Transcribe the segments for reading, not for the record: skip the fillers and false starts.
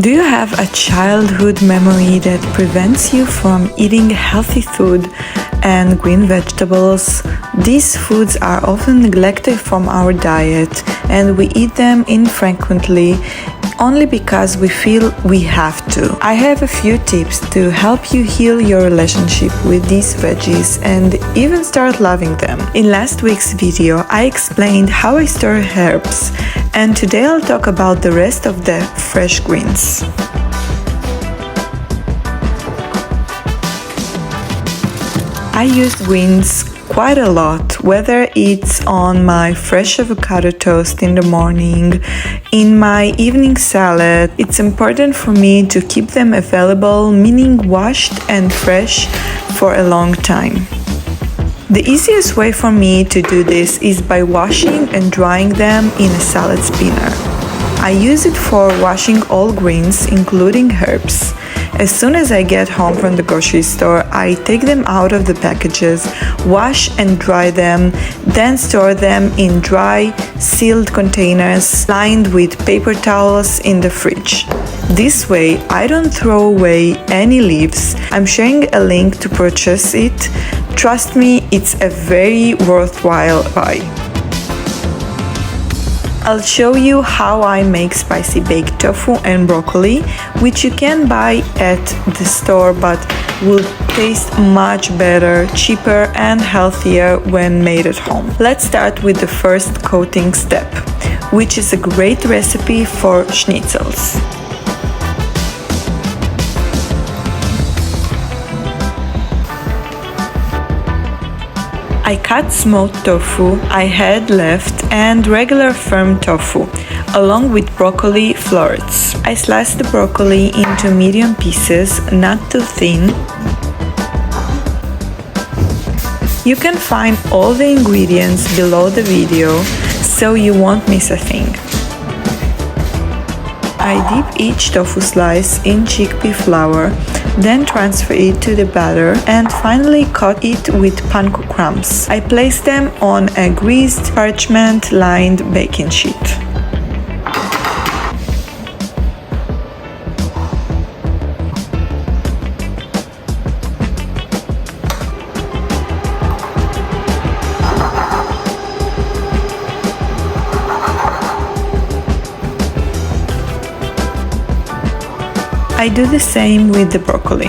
Do you have a childhood memory that prevents you from eating healthy food and green vegetables? These foods are often neglected from our diet and we eat them infrequently only because we feel we have to. I have a few tips to help you heal your relationship with these veggies and even start loving them. In last week's video, I explained how I store herbs, and today I'll talk about the rest of the fresh greens. I use greens quite a lot, whether it's on my fresh avocado toast in the morning, in my evening salad. It's important for me to keep them available, meaning washed and fresh for a long time. The easiest way for me to do this is by washing and drying them in a salad spinner. I use it for washing all greens, including herbs. As soon as I get home from the grocery store, I take them out of the packages, wash and dry them, then store them in dry, sealed containers lined with paper towels in the fridge. This way, I don't throw away any leaves. I'm sharing a link to purchase it. Trust me, it's a very worthwhile buy. I'll show you how I make spicy baked tofu and broccoli, which you can buy at the store but will taste much better, cheaper and healthier when made at home. Let's start with the first coating step, which is a great recipe for schnitzels. I cut smoked tofu I had left and regular firm tofu, along with broccoli florets. I sliced the broccoli into medium pieces, not too thin. You can find all the ingredients below the video, so you won't miss a thing. I dip each tofu slice in chickpea flour, then transfer it to the batter and finally coat it with panko crumbs. I place them on a greased parchment-lined baking sheet. I do the same with the broccoli.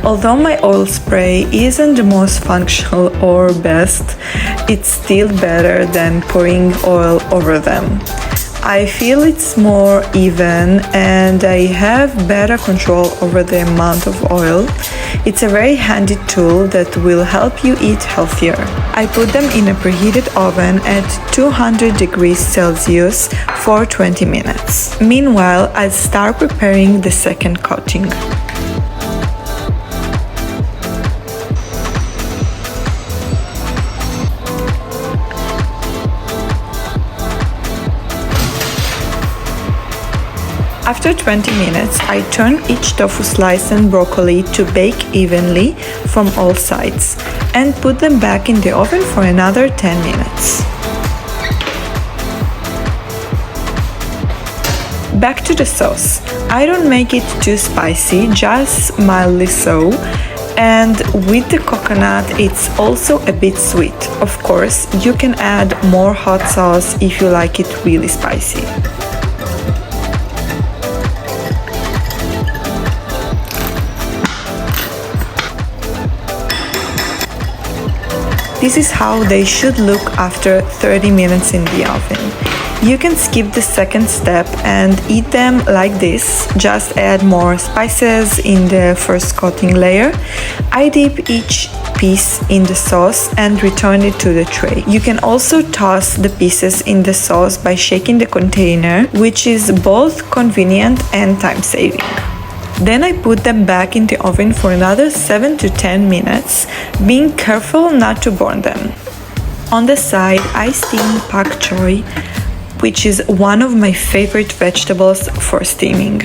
Although my oil spray isn't the most functional or best, it's still better than pouring oil over them. I feel it's more even and I have better control over the amount of oil. It's a very handy tool that will help you eat healthier. I put them in a preheated oven at 200 degrees Celsius for 20 minutes. Meanwhile, I'll start preparing the second coating. After 20 minutes, I turn each tofu slice and broccoli to bake evenly from all sides and put them back in the oven for another 10 minutes. Back to the sauce. I don't make it too spicy, just mildly so. And with the coconut, it's also a bit sweet. Of course, you can add more hot sauce if you like it really spicy. This is how they should look after 30 minutes in the oven. You can skip the second step and eat them like this, just add more spices in the first coating layer. I dip each piece in the sauce and return it to the tray. You can also toss the pieces in the sauce by shaking the container, which is both convenient and time-saving. Then I put them back in the oven for another 7 to 10 minutes, being careful not to burn them. On the side, I steam pak choi, which is one of my favorite vegetables for steaming.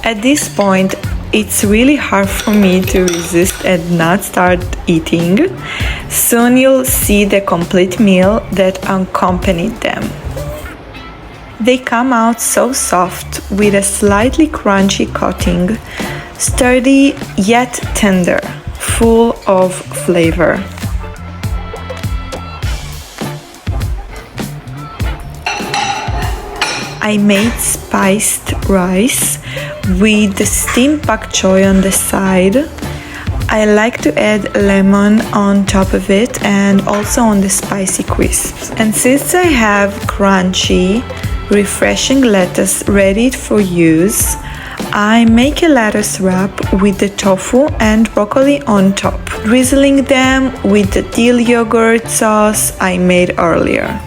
At this point, it's really hard for me to resist and not start eating. Soon you'll see the complete meal that accompanied them. They come out so soft with a slightly crunchy coating, sturdy yet tender, full of flavor. I made spiced rice with the steamed pak choy on the side. I like to add lemon on top of it and also on the spicy crisps. And since I have crunchy, refreshing lettuce ready for use, I make a lettuce wrap with the tofu and broccoli on top, drizzling them with the dill yogurt sauce I made earlier.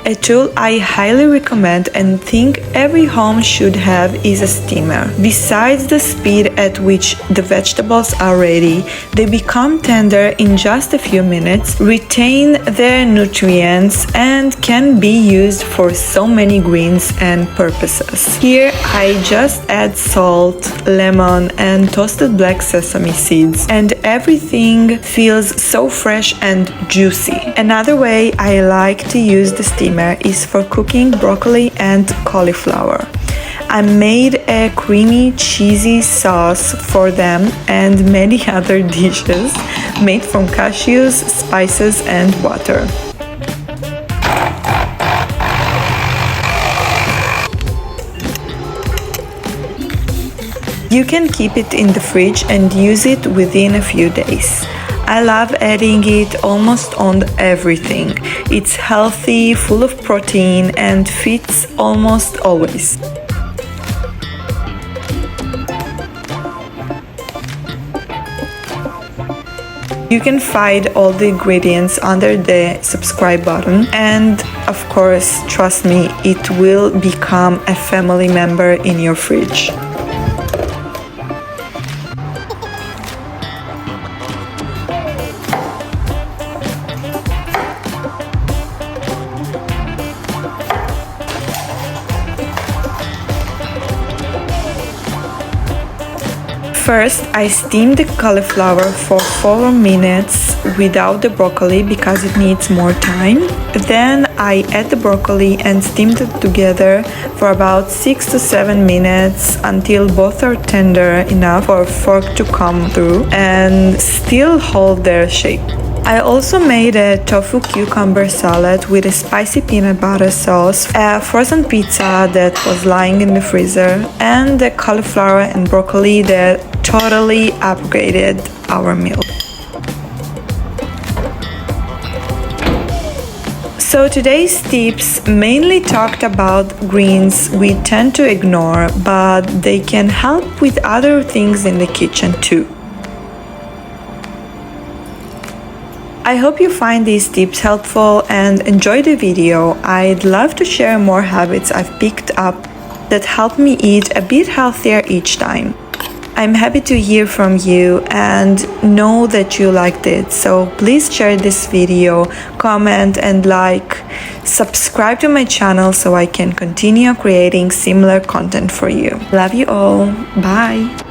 A tool I highly recommend and think every home should have is a steamer. Besides the speed at which the vegetables are ready, they become tender in just a few minutes, retain their nutrients, and can be used for so many greens and purposes. Here I just add salt, lemon, and toasted black sesame seeds, and everything feels so fresh and juicy. Another way I like to use the steamer is for cooking broccoli and cauliflower. I made a creamy, cheesy sauce for them and many other dishes made from cashews, spices, and water. You can keep it in the fridge and use it within a few days. I love adding it almost on everything. It's healthy, full of protein, and fits almost always. You can find all the ingredients under the subscribe button, and of course, trust me, it will become a family member in your fridge. First, I steam the cauliflower for 4 minutes without the broccoli because it needs more time. Then I add the broccoli and steam it together for about 6 to 7 minutes until both are tender enough for a fork to come through and still hold their shape. I also made a tofu cucumber salad with a spicy peanut butter sauce, a frozen pizza that was lying in the freezer, and the cauliflower and broccoli that totally upgraded our meal. So today's tips mainly talked about greens we tend to ignore, but they can help with other things in the kitchen too. I hope you find these tips helpful and enjoy the video. I'd love to share more habits I've picked up that help me eat a bit healthier each time. I'm happy to hear from you and know that you liked it, so please share this video, comment and like, subscribe to my channel so I can continue creating similar content for you. Love you all. Bye.